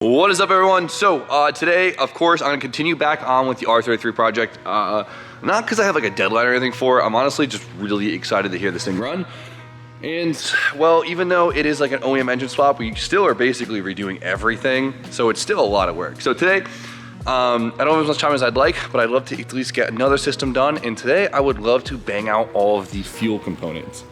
What is up, everyone? So today, of course, I'm gonna continue back on with the R33 project. Not because I have like a deadline or anything for it. I'm honestly just really excited to hear this thing run. And well, even though it is like an OEM engine swap, we still are basically redoing everything. So it's still a lot of work. So today, I don't have as much time as I'd like, but I'd love to at least get another system done. And today I would love to bang out all of the fuel components.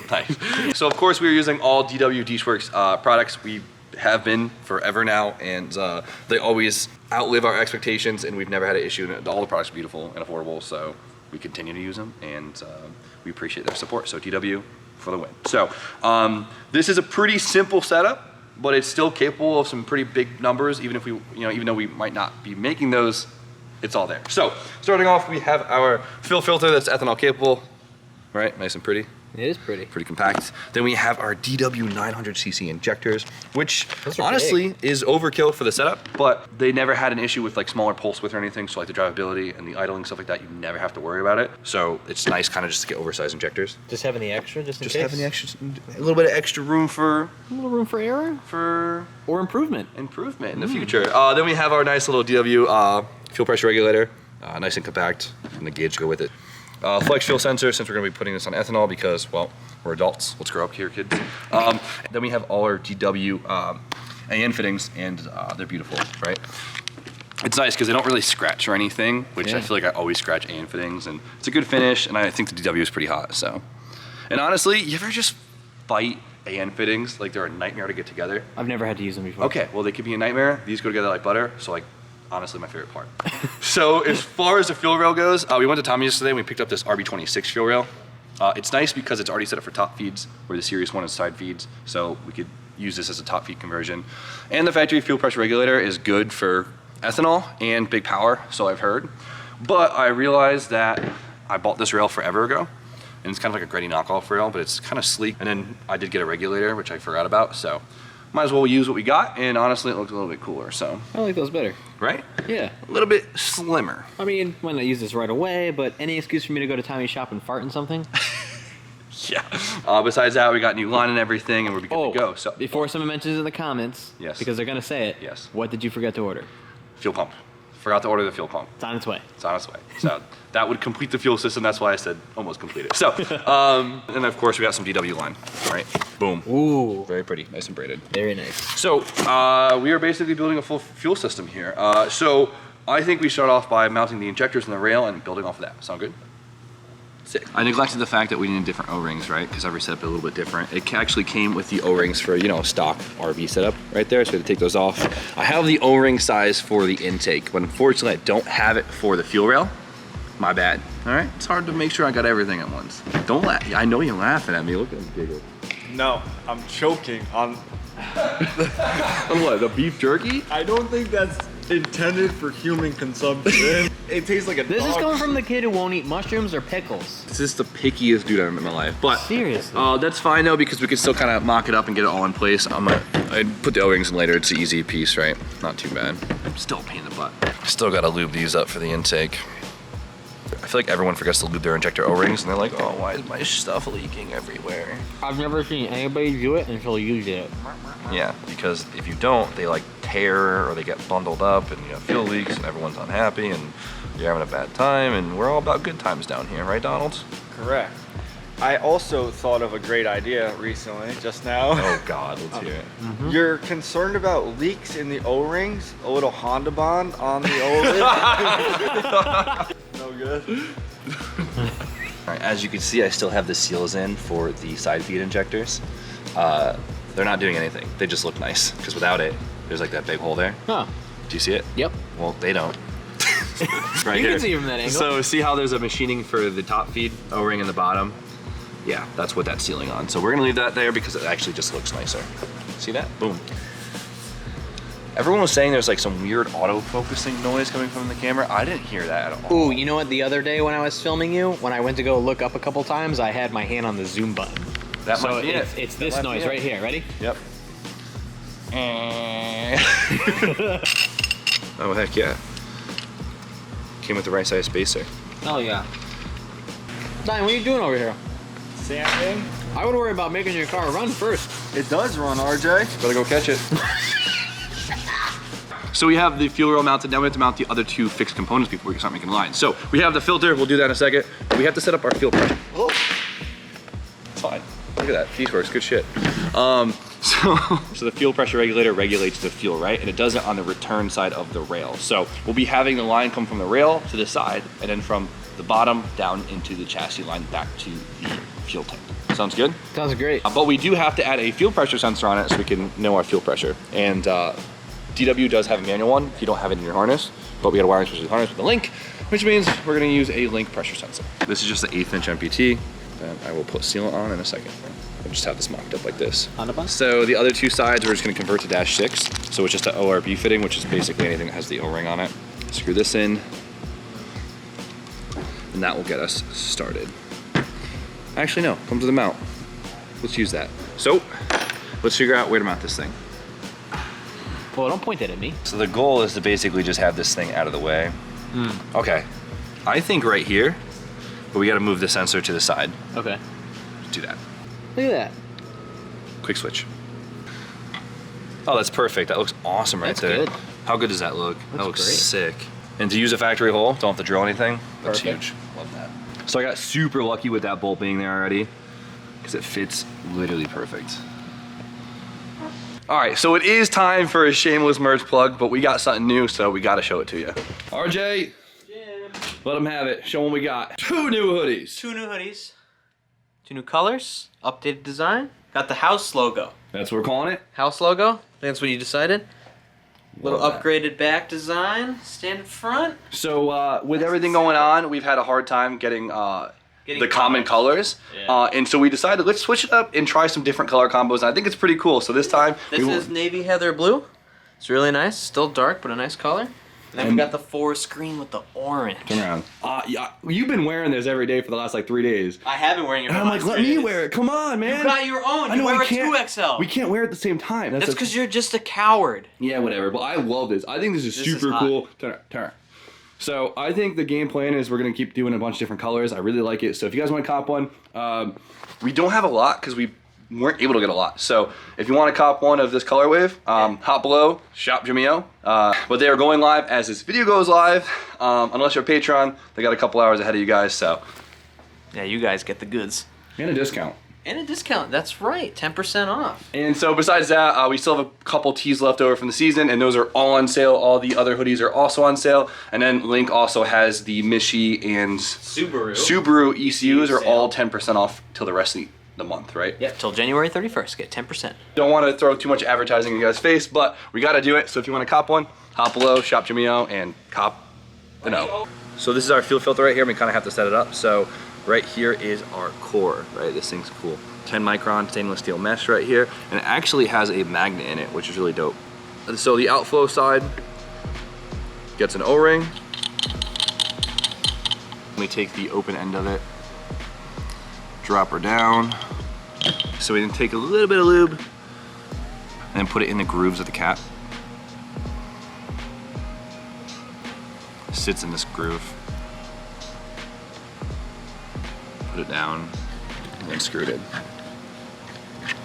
Nice. So of course we are using all DW Works products. We have been forever now, and they always outlive our expectations, and we've never had an issue. All the products are beautiful and affordable, so we continue to use them, and we appreciate their support. So DW for the win. So this is a pretty simple setup, but it's still capable of some pretty big numbers. Even if we, even though we might not be making those, it's all there. So starting off, we have our fill filter that's ethanol capable, right? Nice and pretty. It is pretty compact. Then we have our DW 900cc injectors, which honestly is overkill for the setup, but they never had an issue with like smaller pulse width or anything. So like the drivability and the idling, stuff like that, you never have to worry about it. So it's nice kind of just to get oversized injectors. Just having the extra, just in case? Having the extra, a little bit of extra room for... A little room for error? Or improvement. Improvement in the future. Then we have our nice little DW fuel pressure regulator, nice and compact, and the gauge to go with it. Flex fuel sensor, since we're going to be putting this on ethanol because, well, we're adults. Let's grow up here, kids. Then we have all our DW AN fittings, and they're beautiful, right? It's nice because they don't really scratch or anything, which I feel like I always scratch AN fittings, and it's a good finish, and I think the DW is pretty hot, so. And honestly, you ever just fight AN fittings? Like they're a nightmare to get together? I've never had to use them before. Okay, well they could be a nightmare. These go together like butter, so like, honestly my favorite part. So as far as the fuel rail goes, we went to Tommy's yesterday and we picked up this RB26 fuel rail. It's nice because it's already set up for top feeds, where the Series 1 is side feeds, so we could use this as a top feed conversion. And the factory fuel pressure regulator is good for ethanol and big power, so I've heard. But I realized that I bought this rail forever ago, and it's kind of like a gritty knockoff rail, but it's kind of sleek. And then I did get a regulator, which I forgot about, so might as well use what we got, and honestly it looks a little bit cooler, so. I like those better. Right? Yeah. A little bit slimmer. I mean, might not use this right away, but any excuse for me to go to Tommy's shop and fart in something? Yeah. Besides that, we got new line and everything, and we're good to go. So before someone mentions it in the comments, yes, because they're gonna say it, yes, what did you forget to order? Fuel pump. Forgot to order the fuel pump. It's on its way. It's on its way. So that would complete the fuel system. That's why I said almost completed. So, and of course we got some DW line. All right, boom. Ooh. Very pretty, nice and braided. Very nice. So we are basically building a full fuel system here. So I think we start off by mounting the injectors in the rail and building off of that. Sound good? Sick. I neglected the fact that we needed different O-rings, right? Because every setup is a little bit different. It actually came with the O-rings for, stock RV setup right there, so we had to take those off. I have the O-ring size for the intake, but unfortunately I don't have it for the fuel rail. My bad. All right, it's hard to make sure I got everything at once. Don't laugh. I know you're laughing at me. Look at him giggle. No, I'm choking on. On what, the beef jerky? I don't think that's intended for human consumption. It tastes like a This dog. is coming from the kid who won't eat mushrooms or pickles. This is the pickiest dude I've ever met in my life. But seriously, that's fine though, because we can still kind of mock it up and get it all in place. I'd put the O-rings in later. It's an easy piece, right? Not too bad. Still a pain in the butt. Still gotta lube these up for the intake. I feel like everyone forgets to lube their injector O-rings, and they're like, oh, why is my stuff leaking everywhere? I've never seen anybody do it until you did it. Yeah, because if you don't, they like tear or they get bundled up, and you have fuel leaks, and everyone's unhappy, and you're having a bad time, and we're all about good times down here, right, Donald? Correct. I also thought of a great idea recently, just now. Oh God, let's hear it. Mm-hmm. You're concerned about leaks in the O-rings? A little Honda Bond on the O-ring? No good. All right, as you can see, I still have the seals in for the side feed injectors. They're not doing anything. They just look nice, because without it, there's like that big hole there. Huh. Do you see it? Yep. Well, they don't. Right you here. can see from that angle. So see how there's a machining for the top feed O-ring in the bottom? Yeah, that's what that's sealing on. So we're gonna leave that there because it actually just looks nicer. See that? Boom. Everyone was saying there's like some weird auto-focusing noise coming from the camera. I didn't hear that at all. Ooh, you know what? The other day when I was filming you, when I went to go look up a couple times, I had my hand on the zoom button. That might be it. It's this noise right here. Ready? Yep. Oh, heck yeah. Came with the right size spacer. Oh yeah. Diane, what are you doing over here? Sanding. I would worry about making your car run first. It does run, RJ. Better go catch it. So we have the fuel rail mounted. Now we have to mount the other two fixed components before we can start making lines. So we have the filter. We'll do that in a second. But we have to set up our fuel pressure. Oh. It's fine. Look at that. Pieceworks. Good shit. So the fuel pressure regulator regulates the fuel, right? And it does it on the return side of the rail. So we'll be having the line come from the rail to the side, and then from the bottom down into the chassis line back to the fuel tank. Sounds good? Sounds great. But we do have to add a fuel pressure sensor on it so we can know our fuel pressure. And DW does have a manual one if you don't have it in your harness, but we got a wiring switch harness with a link, which means we're gonna use a link pressure sensor. This is just the 1/8 inch MPT that I will put sealant on in a second. I'll just have this mocked up like this. So the other two sides we're just gonna convert to -6. So it's just an ORB fitting, which is basically anything that has the O-ring on it. Screw this in, and that will get us started. Actually, no, come to the mount. Let's use that. So, let's figure out where to mount this thing. Well, don't point that at me. So the goal is to basically just have this thing out of the way. Okay, I think right here, but we gotta move the sensor to the side. Okay. Do that. Look at that. Quick switch. Oh, that's perfect. That looks awesome right That's there. good. How good does that look? That looks great. sick. And to use a factory hole, don't have to drill anything. That's Perfect. huge. Love that. So I got super lucky with that bolt being there already because it fits literally perfect. All right, so it is time for a shameless merch plug, but we got something new, so we gotta show it to you. RJ, let them have it. Show them what we got. 2 new hoodies. 2 new hoodies. 2 new colors. Updated design. Got the house logo. That's what we're calling it. House logo. That's what you decided. Little Love that. upgraded back design. Standard front. So with everything going on, we've had a hard time getting the common colors. Yeah. And so we decided let's switch it up and try some different color combos. And I think it's pretty cool. So this time, This is navy heather blue. It's really nice. Still dark, but a nice color. And then we got the forest green with the orange. Turn around. Yeah, you've been wearing this every day for the last like 3 days. I have been wearing it. And I'm like, let me wear it. Come on, man. You got your own. I You know, wear we a can't- 2XL. We can't wear it at the same time. That's because you're just a coward. Yeah, whatever. But I love this. I think this is This is super hot. cool. Turn. So I think the game plan is we're gonna keep doing a bunch of different colors. I really like it. So if you guys want to cop one, we don't have a lot because we weren't able to get a lot. So if you want to cop one of this color wave, hop below, shop Jimmy-O. But they are going live as this video goes live. Unless you're a Patreon, they got a couple hours ahead of you guys. So Yeah, you guys get the goods. and a discount. And a discount. That's right. 10% off. And so besides that, we still have a couple tees left over from the season, and those are all on sale. All the other hoodies are also on sale. And then Link also has the Mishi and Subaru ECUs are all 10% off till the rest of the month, right? Yep, till January 31st. Get 10%. Don't want to throw too much advertising in you guys' face, but we got to do it. So if you want to cop one, hop below, shop Jimmy-O, and cop the O. So this is our fuel filter right here. We kind of have to set it up. So right here is our core, right? This thing's cool. 10 micron stainless steel mesh right here. And it actually has a magnet in it, which is really dope. So the outflow side gets an O-ring. We take the open end of it, drop her down. So we can take a little bit of lube and put it in the grooves of the cap. Sits in this groove. Put it down and then screw it in.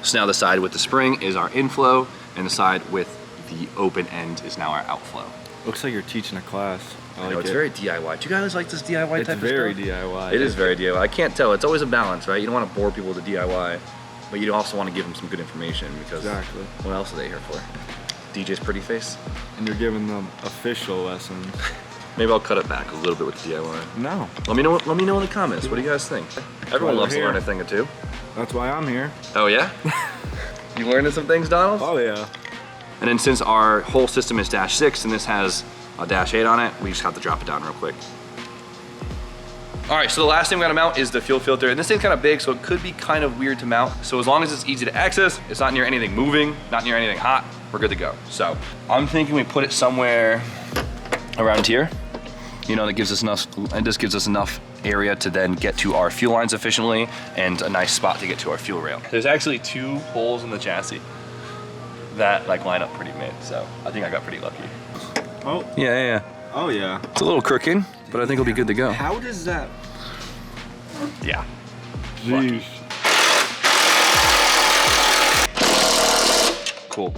So now the side with the spring is our inflow, and the side with the open end is now our outflow. Looks like you're teaching a class. I like It's it. very DIY. Do you guys like this DIY It's type very of stuff? DIY. It is very DIY. I can't tell. It's always a balance, right? You don't want to bore people with the DIY, but you also want to give them some good information because Exactly. what else are they here for? DJ's pretty face? And you're giving them official lessons. Maybe I'll cut it back a little bit with the DIY. No, Let me know in the comments. What do you guys think? Everyone we're loves to here. learn a thing or two. that's why I'm here. Oh yeah? You learning some things, Donald? Oh yeah. And then since our whole system is -6 and this has a -8 on it, we just have to drop it down real quick. All right, so the last thing we gotta mount is the fuel filter. And this thing's kind of big, so it could be kind of weird to mount. So as long as it's easy to access, it's not near anything moving, not near anything hot, we're good to go. So I'm thinking we put it somewhere around here. You know, that gives us enough, and this gives us enough area to then get to our fuel lines efficiently and a nice spot to get to our fuel rail. There's actually 2 holes in the chassis that like line up pretty mid, so I think I got pretty lucky. Oh. Yeah. Oh yeah. It's a little crooked. but I think it'll be good to go. How does that? Yeah. Jeez. Cool.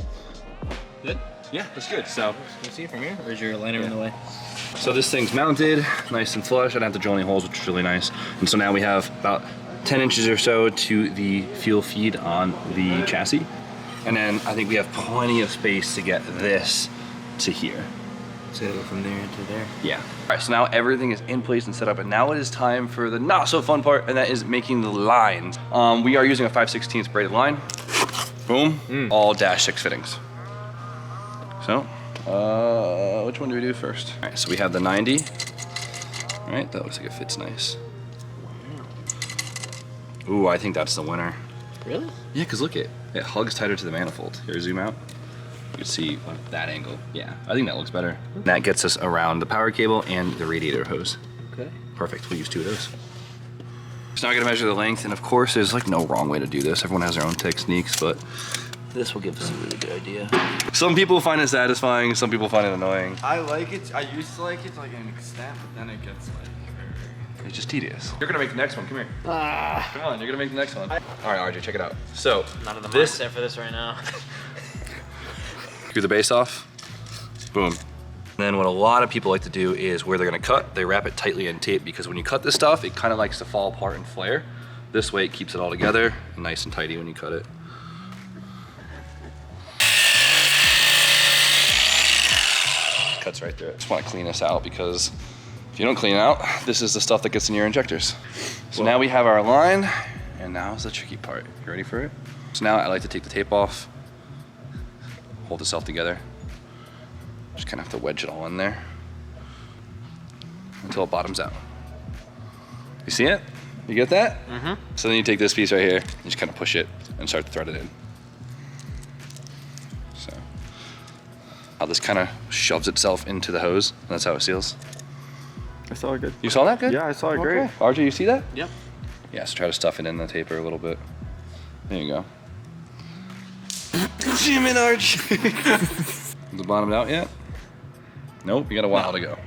Good? Yeah, that's good. So, Can you see it from here? Or is your liner in the way? so this thing's mounted, nice and flush. I don't have to drill any holes, which is really nice. And so now we have about 10 inches or so to the fuel feed on the chassis. And then I think we have plenty of space to get this to here. So it'll go from there to there. Yeah. All right, so now everything is in place and set up, and now it is time for the not so fun part, and that is making the lines. We are using a 5/16 braided line. Boom, all -6 fittings. So, which one do we do first? All right, so we have the 90. All right, that looks like it fits nice. Ooh, I think that's the winner. Really? Yeah, because look, it hugs tighter to the manifold. Here, zoom out. You can see that angle. Yeah, I think that looks better. That gets us around the power cable and the radiator hose. Okay. Perfect, we'll use 2 of those. So now I gotta measure the length, and of course there's like no wrong way to do this. Everyone has their own techniques, but this will give us a really good idea. Some people find it satisfying, some people find it annoying. I like it. I used to like it to like an extent, but then it gets like. It's just tedious. You're gonna make the next one, come here. Come on, you're gonna make the next one. All right, RJ, check it out. So, Not in the this, mindset for this right now. screw the base off, boom. Then what a lot of people like to do is where they're gonna cut, they wrap it tightly in tape, because when you cut this stuff, it kind of likes to fall apart and flare. This way it keeps it all together, nice and tidy when you cut it. Cuts right there. Just wanna clean this out, because if you don't clean it out, this is the stuff that gets in your injectors. So now we have our line, and now is the tricky part. You ready for it? So now I like to take the tape off, hold itself together. Just kind of have to wedge it all in there until it bottoms out. You see it? You get that? Mm-hmm. So then you take this piece right here, you just kind of push it and start to thread it in. So how this kind of shoves itself into the hose, and that's how it seals. I saw it good. You saw that good? Yeah, I saw it great. RJ, you see that? Yep. Yeah, so try to stuff it in the taper a little bit. There you go. Zoom in, Arch. Is it bottomed out yet? Nope, you got a while to go.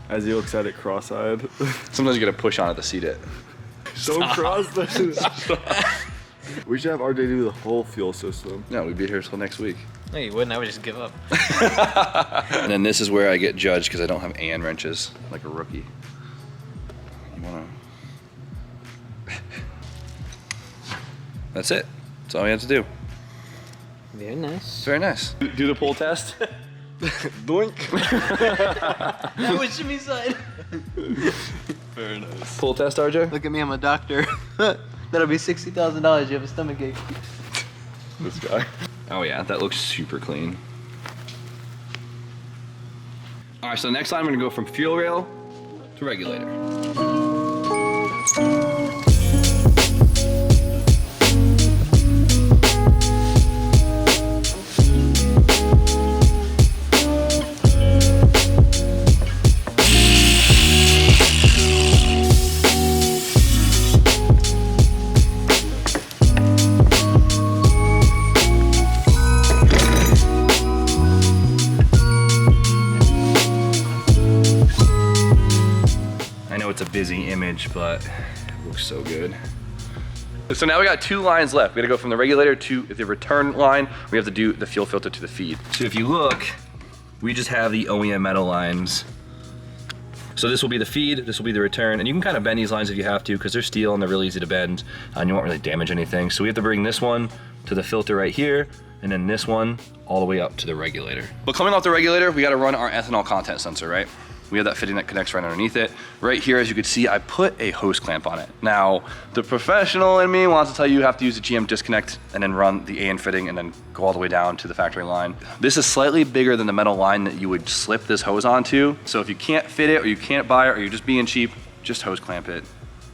As he looks at it cross-eyed. Sometimes you gotta push on it to seat it. Don't cross that. We should have RJ do the whole fuel system. No, we'd be here till next week. No, you wouldn't. I would just give up. And then this is where I get judged because I don't have AN wrenches like a rookie. You wanna... That's it. That's all we have to do. Very nice. It's very nice. Do the pull test. Doink. That was Jimmy's side. Very nice. Pull test, RJ? Look at me, I'm a doctor. That'll be $60,000. You have a stomach ache. This guy. Oh yeah, that looks super clean. All right, so next time we're gonna go from fuel rail to regulator. It's a busy image, but it looks so good. So now we got 2 lines left. We gotta go from the regulator to the return line. We have to do the fuel filter to the feed. So if you look, we just have the OEM metal lines. So this will be the feed, this will be the return, and you can kind of bend these lines if you have to, because they're steel and they're really easy to bend, and you won't really damage anything. So we have to bring this one to the filter right here, and then this one all the way up to the regulator. But coming off the regulator, we gotta run our ethanol content sensor, right? We have that fitting that connects right underneath it. Right here, as you can see, I put a hose clamp on it. Now, the professional in me wants to tell you have to use a GM disconnect and then run the AN fitting and then go all the way down to the factory line. This is slightly bigger than the metal line that you would slip this hose onto. So if you can't fit it or you can't buy it or you're just being cheap, just hose clamp it.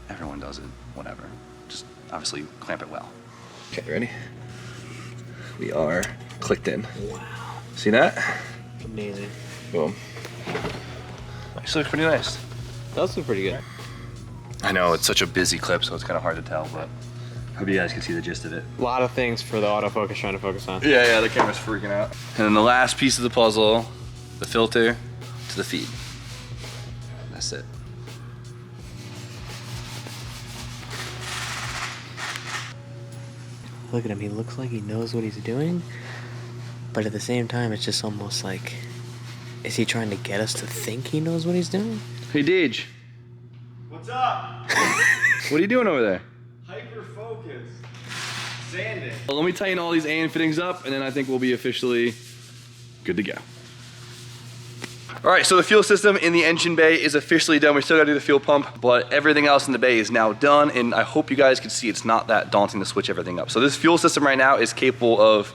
Everyone does it, whatever. Just obviously clamp it well. Okay, ready? We are clicked in. Wow. See that? Amazing. Boom. This looks pretty nice. That looks pretty good. I know, it's such a busy clip, so it's kind of hard to tell, but I hope you guys can see the gist of it. A lot of things for the autofocus trying to focus on. Yeah, the camera's freaking out. And then the last piece of the puzzle the filter to the feed. That's it. Look at him, he looks like he knows what he's doing, but at the same time, it's just almost like, is he trying to get us to think he knows what he's doing? Hey, Deej. What's up? What are you doing over there? Hyper focus. Sanding. Well, let me tighten all these AN fittings up, and then I think we'll be officially good to go. All right, so the fuel system in the engine bay is officially done. We still gotta do the fuel pump, but everything else in the bay is now done, and I hope you guys can see it's not that daunting to switch everything up. So this fuel system right now is capable of,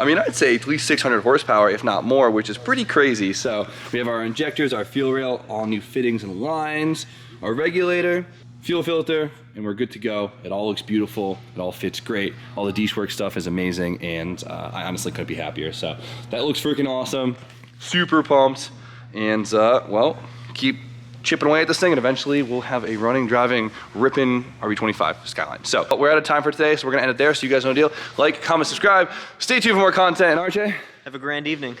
I mean, I'd say at least 600 horsepower, if not more, which is pretty crazy. So we have our injectors, our fuel rail, all new fittings and lines, our regulator, fuel filter, and we're good to go. It all looks beautiful. It all fits great. All the D-Work stuff is amazing, and I honestly couldn't be happier. So that looks freaking awesome. Super pumped. And well, keep chipping away at this thing, and eventually we'll have a running, driving, ripping RB25 Skyline. So we're out of time for today, so we're gonna end it there. So you guys know the deal. Like, comment, subscribe. Stay tuned for more content. And RJ? Have a grand evening.